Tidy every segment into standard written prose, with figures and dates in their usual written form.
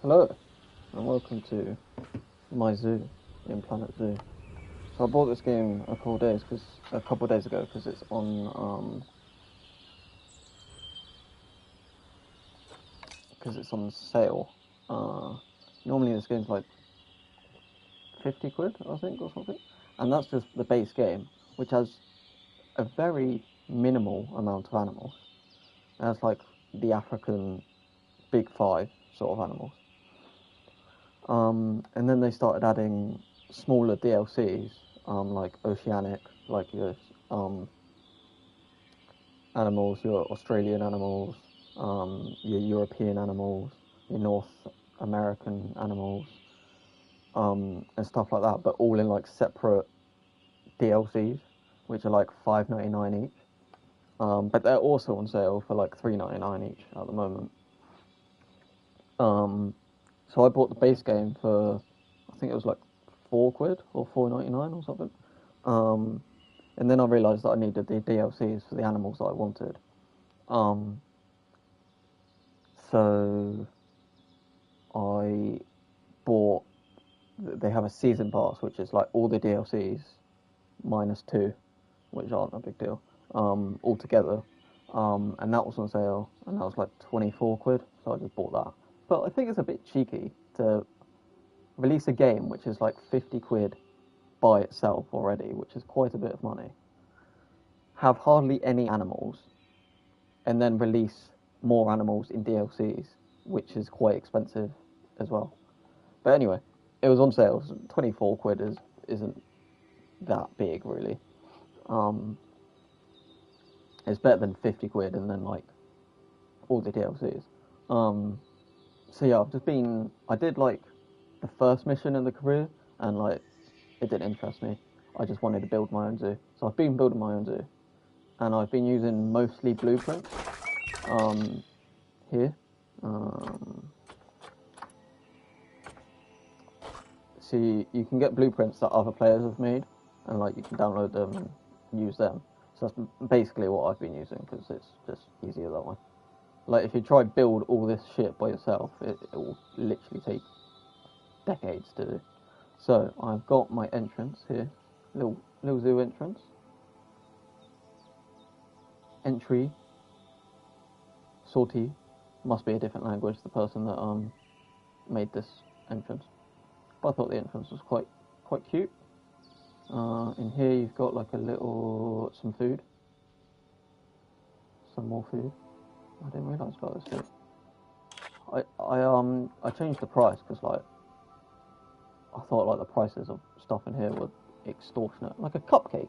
Hello, and welcome to my zoo in Planet Zoo. So I bought this game a couple of days ago, because it's on sale. Normally this game's like 50 quid, I think, or something, and that's just the base game, which has a very minimal amount of animals. And that's like the African big five sort of animals. And then they started adding smaller DLCs, like oceanic, like your animals, your Australian animals, your European animals, your North American animals, and stuff like that, but all in like separate DLCs, which are like $5.99 each. But they're also on sale for like $3.99 each at the moment. So I bought the base game for, I think it was like £4 or £4.99 or something. And then I realised that I needed the DLCs for the animals that I wanted. So I bought. They have a season pass, which is like all the DLCs minus two, which aren't a big deal, altogether. And that was on sale, and that was like £24, so I just bought that. But I think it's a bit cheeky to release a game which is like £50 by itself already, which is quite a bit of money. Have hardly any animals, and then release more animals in DLCs, which is quite expensive as well. But anyway, it was on sale. So £24 isn't that big really. It's better than £50 and then like all the DLCs. So yeah, I did like the first mission in the career, and like it didn't interest me. I just wanted to build my own zoo. So I've been building my own zoo, and I've been using mostly blueprints. Here. See, you can get blueprints that other players have made, and like you can download them and use them. So that's basically what I've been using, because it's just easier that way. Like if you try build all this shit by yourself, it will literally take decades to do. So I've got my entrance here, little zoo entrance. Entry. Sortie. Must be a different language. The person that made this entrance. But I thought the entrance was quite cute. In here you've got like some food. Some more food. I didn't realise about this food. I changed the price because like I thought like the prices of stuff in here were extortionate. Like a cupcake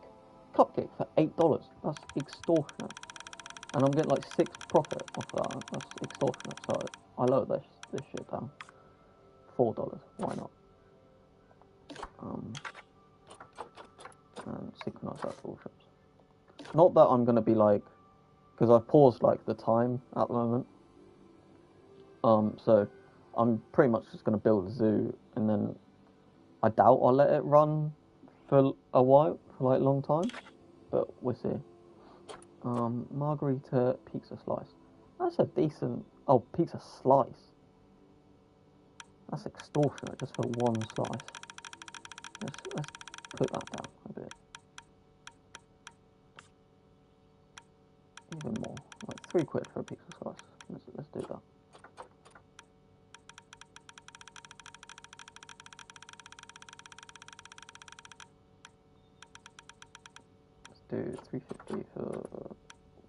for $8. That's extortionate. And I'm getting like 6 profit off that. That's extortionate. So I lowered this shit down. $4. Why not? And synchronize that bullshit. Not that I'm gonna be like, because I've paused like the time at the moment. So I'm pretty much just gonna build a zoo, and then I doubt I'll let it run for a while, for like a long time, but we'll see. Margarita pizza slice. That's a decent. Oh, pizza slice. That's extortionate just for one slice. Let's put that down a bit. Even more, like £3 for a pizza slice. Let's do that. Let's do 350 for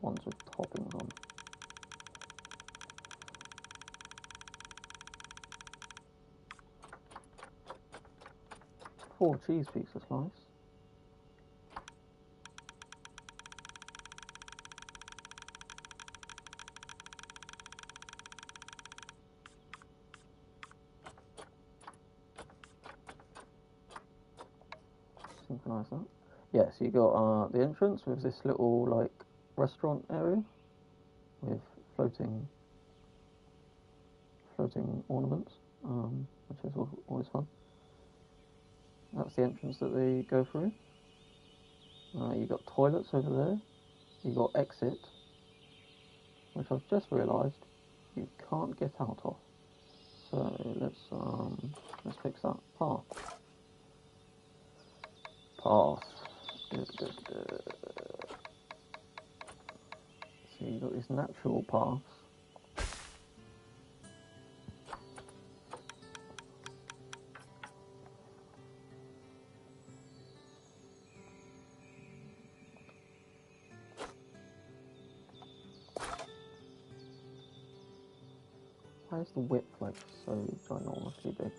ones with toppings on. Four cheese pizza slice. Synchronize that. Yeah, so you got the entrance with this little like restaurant area with floating ornaments, which is always fun. That's the entrance that they go through. You got toilets over there. You got exit, which I've just realised you can't get out of. So let's fix that path. Path. So you've got these natural paths. Why is the width like so ginormously big?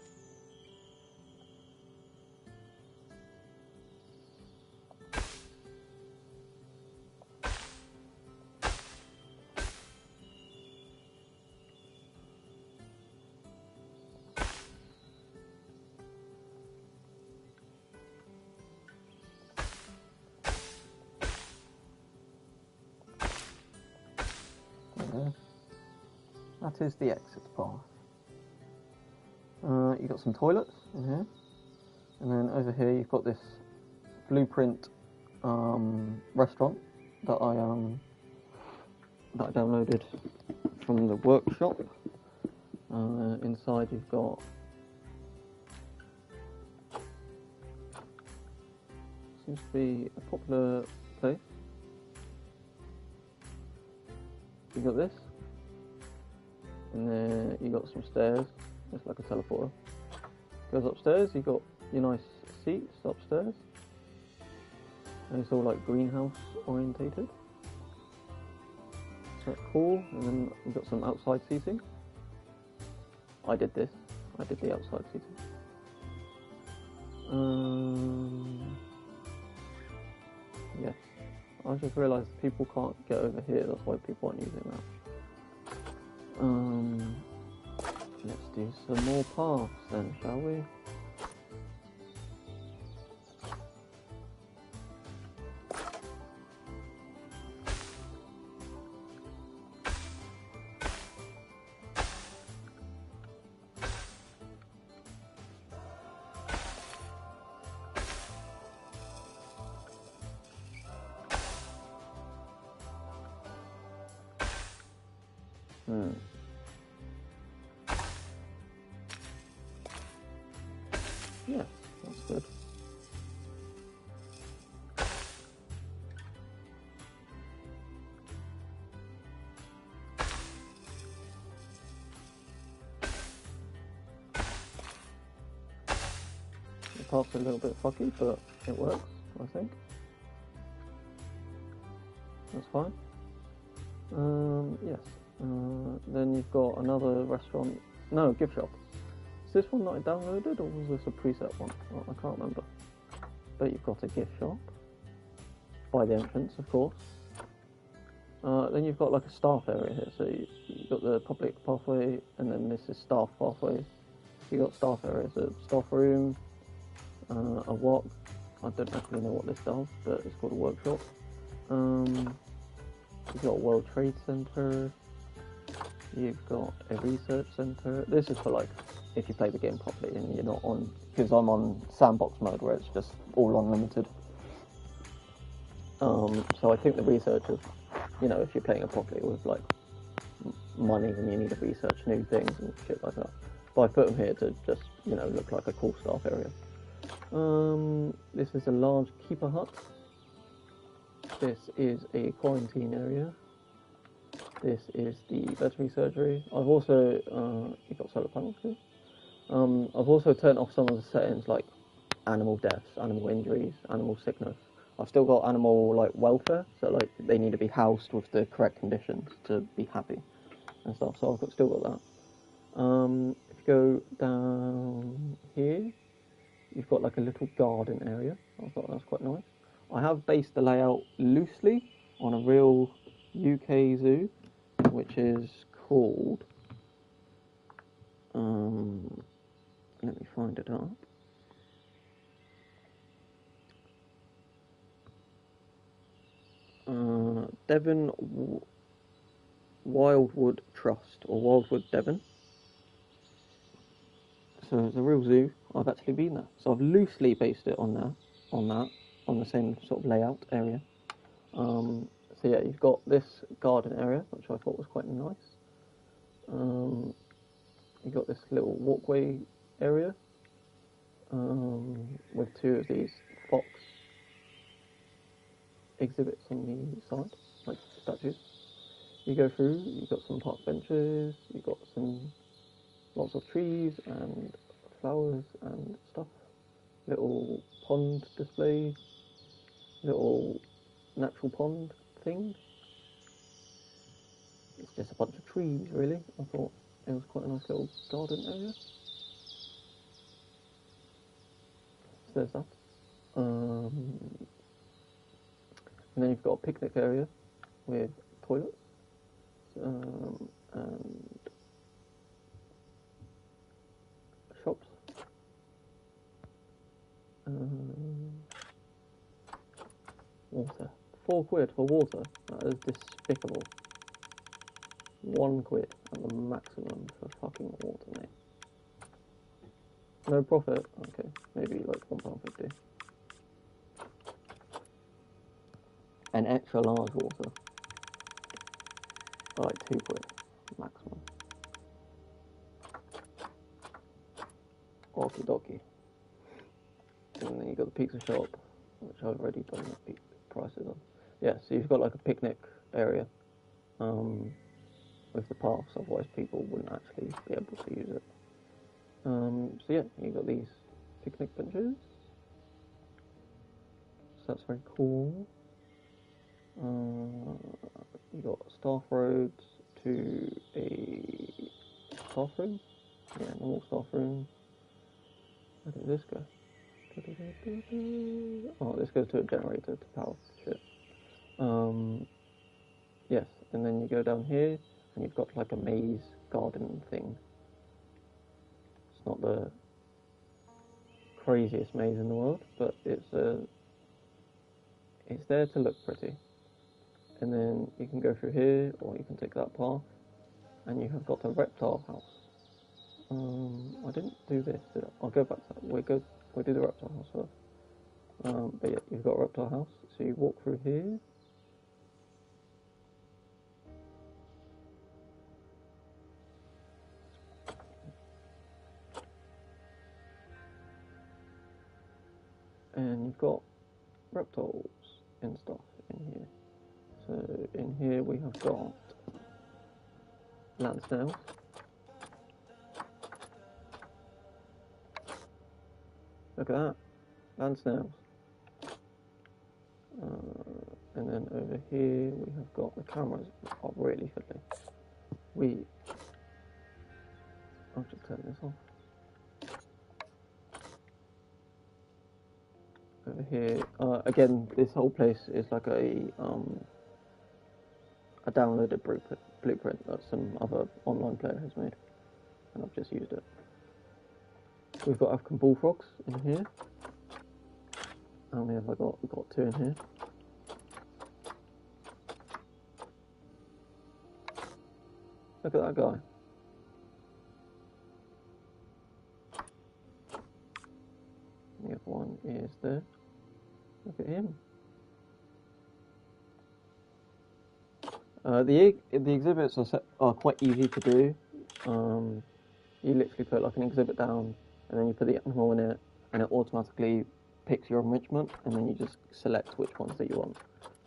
There. That is the exit path. You've got some toilets in here, and then over here you've got this blueprint restaurant that I downloaded from the workshop. Inside you've got seems to be a popular place. You've got this, and then you got some stairs. It's like a teleporter. Goes upstairs. You got your nice seats upstairs, and it's all like greenhouse orientated. So that's cool. And then we've got some outside seating. I did this. I did the outside seating. Yes. I just realised people can't get over here. That's why people aren't using that. Let's do some more paths then, shall we? Yeah, that's good. The path's a little bit fucky, but it works, I think. That's fine. Yes. Then you've got another restaurant. No, gift shop. Is this one that I downloaded, or was this a preset one? Oh, I can't remember. But you've got a gift shop by the entrance, of course. Then you've got like a staff area here. So you've got the public pathway, and then this is staff pathway. You've got staff areas, a staff room, a walk. I don't actually know what this does, but it's called a workshop. You've got a World Trade Center. You've got a research center. This is for like if you play the game properly and you're not on, because I'm on sandbox mode where it's just all unlimited. So I think the research is, if you're playing it properly with like money and you need to research new things and shit like that. But I put them here to just, look like a cool staff area. This is a large keeper hut. This is a quarantine area. This is the veterinary surgery. I've also, you've got solar panels too. I've also turned off some of the settings like animal deaths, animal injuries, animal sickness. I've still got animal like welfare, so like they need to be housed with the correct conditions to be happy and stuff. So I've still got that. If you go down here, you've got like a little garden area. I thought that's quite nice. I have based the layout loosely on a real UK zoo, which is called, let me find it up. Devon Wildwood Trust, or Wildwood Devon. So it's a real zoo. I've actually been there. So I've loosely based it on the same sort of layout area. So yeah, you've got this garden area, which I thought was quite nice. you got this little walkway area with two of these fox exhibits on the side, like statues. You go through, you've got some park benches, you've got lots of trees and flowers and stuff. Little pond display, little natural pond thing. It's just a bunch of trees, really. I thought it was quite a nice little garden area. So there's that. And then you've got a picnic area with toilets and shops. Water. £4 for water. That is despicable. £1 at the maximum for fucking water, mate. No profit? Okay, maybe like £1.50. An extra large water. Like £2 maximum. Okie dokie. And then you've got the pizza shop, which I've already done the prices on. Yeah, so you've got like a picnic area with the paths, otherwise people wouldn't actually be able to use it. So yeah, you've got these picnic benches. So that's very cool. You've got staff roads to a staff room. Yeah, normal staff room. Where did this go? Oh, this goes to a generator to power shit. Yes, and then you go down here and you've got like a maze garden thing. It's not the craziest maze in the world, but it's there to look pretty. And then you can go through here, or you can take that path, and you have got a reptile house. I didn't do this, did I? I'll go back to that. We'll do the reptile house first. But yeah, you've got a reptile house, so you walk through here. And you've got reptiles and stuff in here. So in here we have got land snails. Look at that, land snails. And then over here we have got the cameras are really fiddly. I'll just turn this off. Over here, again, this whole place is like a downloaded blueprint that some other online player has made, and I've just used it. We've got African bullfrogs in here. How many have I got? We've got 2 in here. Look at that guy. The other one is there. Look at him. The exhibits are quite easy to do. You literally put like an exhibit down, and then you put the animal in it, and it automatically picks your enrichment, and then you just select which ones that you want.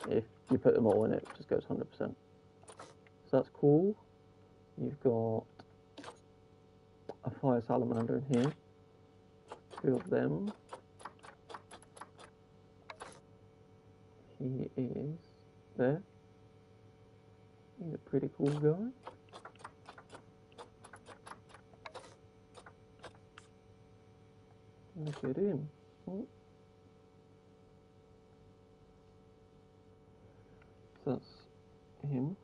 If you put them all in, it just goes 100%. So that's cool. You've got a fire salamander in here. 2 of them. He is there. He's a pretty cool guy. Look at him. Oh. So that's him.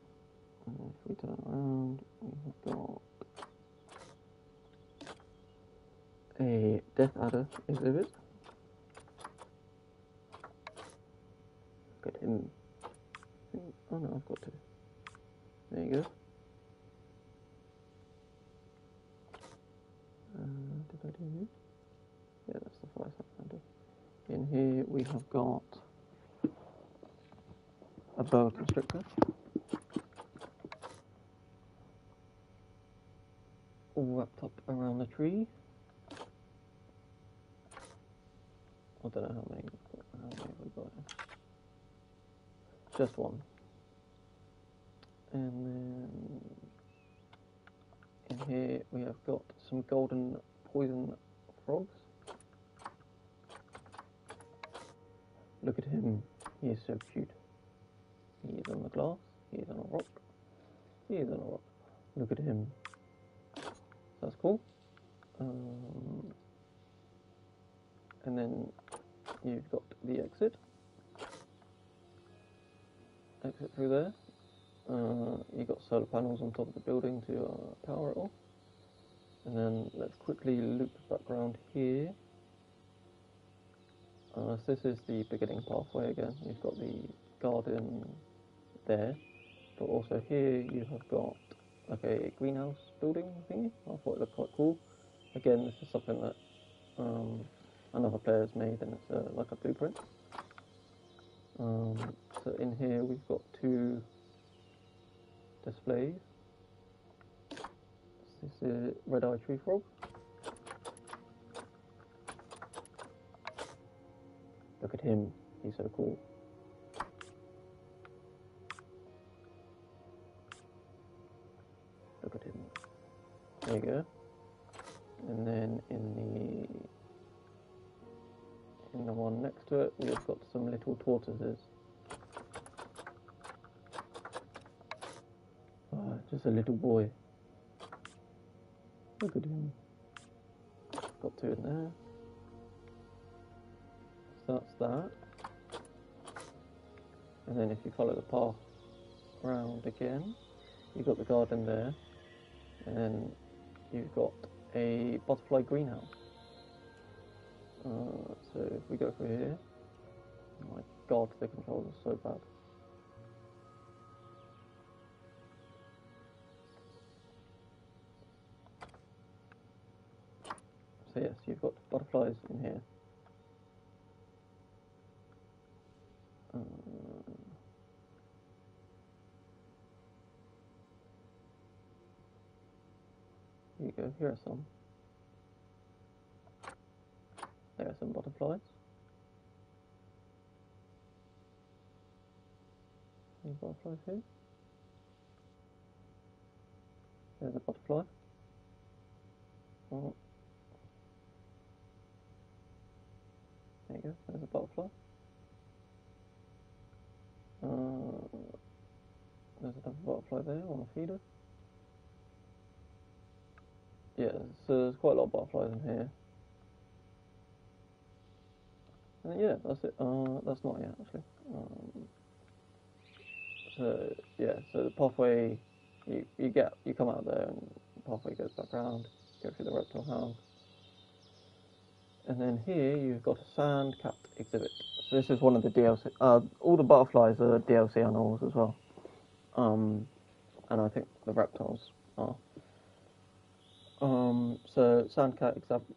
And if we turn around, we have got a death adder exhibit. Look at him. Oh no, I've got 2. There you go. Did I do this? Yeah, that's the fire salamander. In here we have got a boa constrictor. all wrapped up around the tree. I don't know how many we got. Just one. And then in here we have got some golden poison frogs. Look at him, he is so cute. He is on the glass, he is on a rock, he is on a rock. Look at him. That's cool. And then you've got the exit. Exit through there. You've got solar panels on top of the building to power it all. And then let's quickly loop back around here. So this is the beginning pathway again. You've got the garden there, but also here you have got like a greenhouse building thingy. I thought it looked quite cool. Again, this is something that another player has made, and it's like a blueprint. So in here we've got two displays. This is red-eye tree frog. Look at him, he's so cool. Look at him. There you go. And then in the one next to it, we've got some little tortoises. Just a little boy. Look at him. Got two in there. So that's that. And then if you follow the path round again, you've got the garden there. And then you've got a butterfly greenhouse. So if we go through here, oh my god, the controls are so bad. So yes, you've got butterflies in here. Here you go, here are some. There are some butterflies. Any butterflies here? There's a butterfly. Oh. There you go, there's a butterfly. There's another butterfly there on a feeder. Yeah, so there's quite a lot of butterflies in here. And yeah, that's it. That's not it actually. So yeah, so the pathway, you come out there and the pathway goes back around, go through the reptile house. And then here you've got a sand-capped exhibit. So this is one of the DLC. All the butterflies are DLC animals as well. And I think the reptiles are. So sand-cat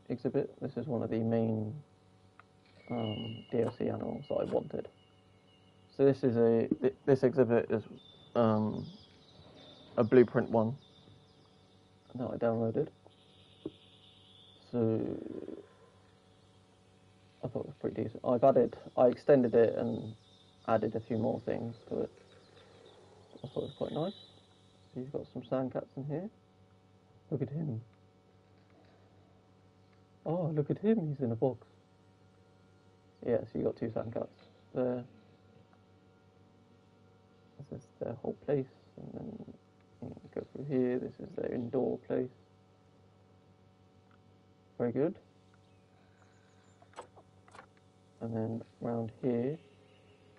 exhibit. This is one of the main DLC animals that I wanted. So this exhibit is a blueprint one that I downloaded. So I thought it was pretty decent. I extended it and added a few more things to it. I thought it was quite nice. So you've got some sand cats in here. Look at him. Oh, look at him, he's in a box. Yeah, so you got two sand cats there. This is their whole place, and then you go through here. This is their indoor place. Very good. And then around here,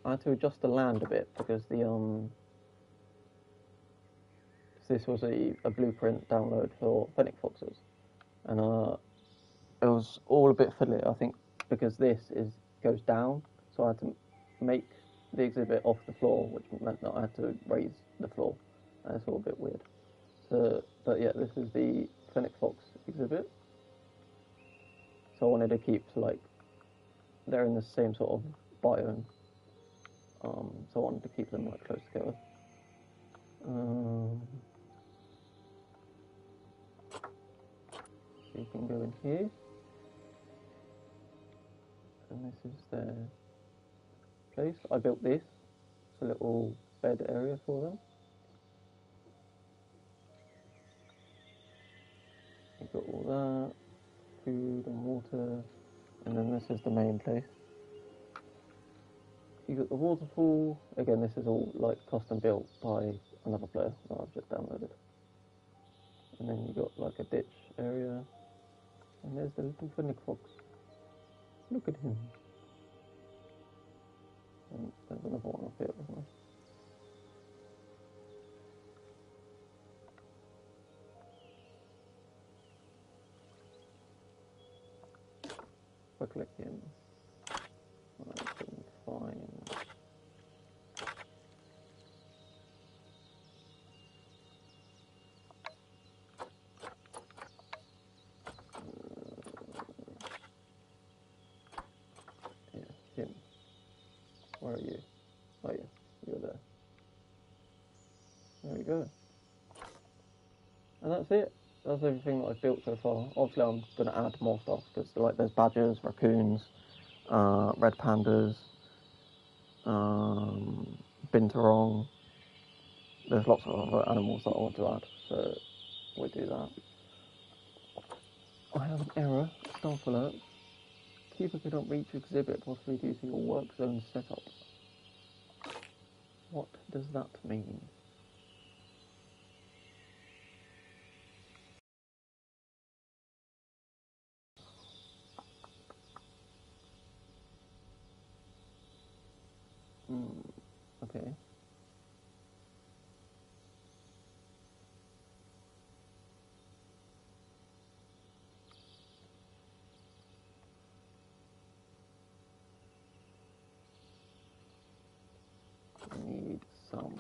I had to adjust the land a bit because this was a blueprint download for fennec foxes, and it was all a bit fiddly, I think, because this goes down, so I had to make the exhibit off the floor, which meant that I had to raise the floor, and it's all a bit weird. So, but yeah, this is the fennec fox exhibit. So I wanted to keep they're in the same sort of biome, so I wanted to keep them close together. So you can go in here, and this is their place. I built this. It's a little bed area for them. You've got all that, food and water, and then this is the main place. You've got the waterfall. Again, this is all like custom built by another player that I've just downloaded. And then you've got like a ditch area, and there's the little fennec fox. Look at him. And there's another one up here as well. If I click in, I can find him. Where are you? Oh yeah, you're there. There we go. And that's it. That's everything that I've built so far. Obviously I'm going to add more stuff, because like there's badgers, raccoons, red pandas, binturong. There's lots of other animals that I want to add, so we'll do that. I have an error, staff alert. Keeper cannot reach exhibit, possibly due to your work zone setup. What does that mean? Okay. I need some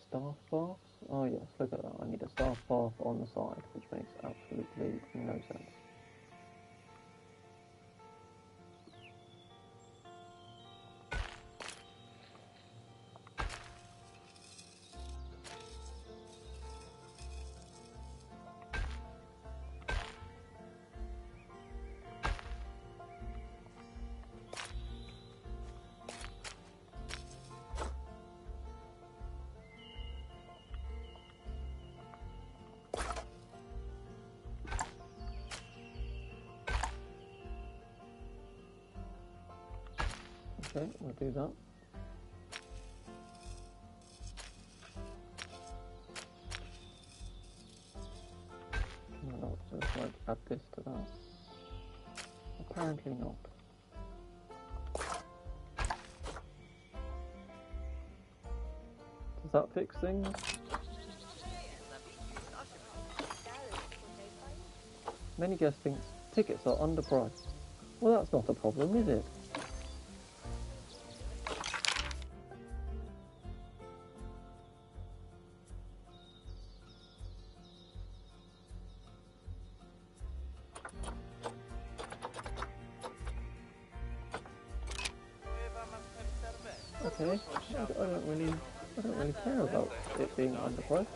staff baths. Oh yes, look at that. I need a staff bath on the side, which makes absolutely no sense. Okay, we'll do that. Can I not just like add this to that? Apparently not. Does that fix things? Many guests think tickets are underpriced. Well, that's not a problem, is it? Okay, I don't really care about it being underpriced.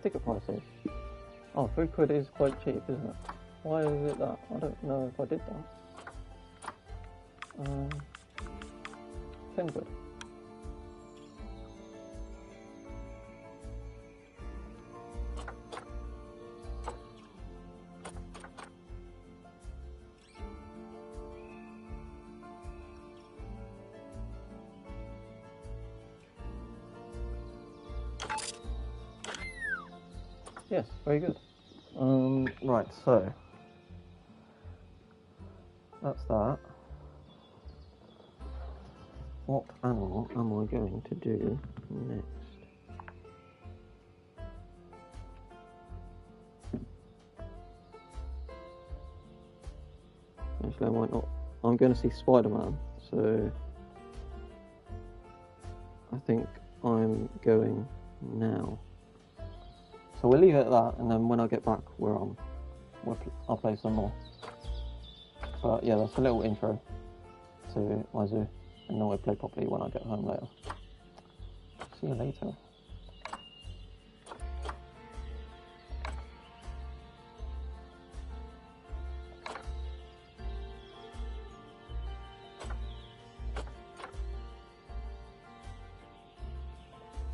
Ticket prices. Oh, £3 is quite cheap, isn't it? Why is it that? I don't know if I did that. £10. Yes, very good. Right, so that's that. What animal am I going to do next? Actually, I might not. I'm going to see Spider-Man, so I think I'm going now. So we'll leave it at that, and then when I get back, I'll play some more. But yeah, that's a little intro to my zoo, and then we'll play properly when I get home later. See you later.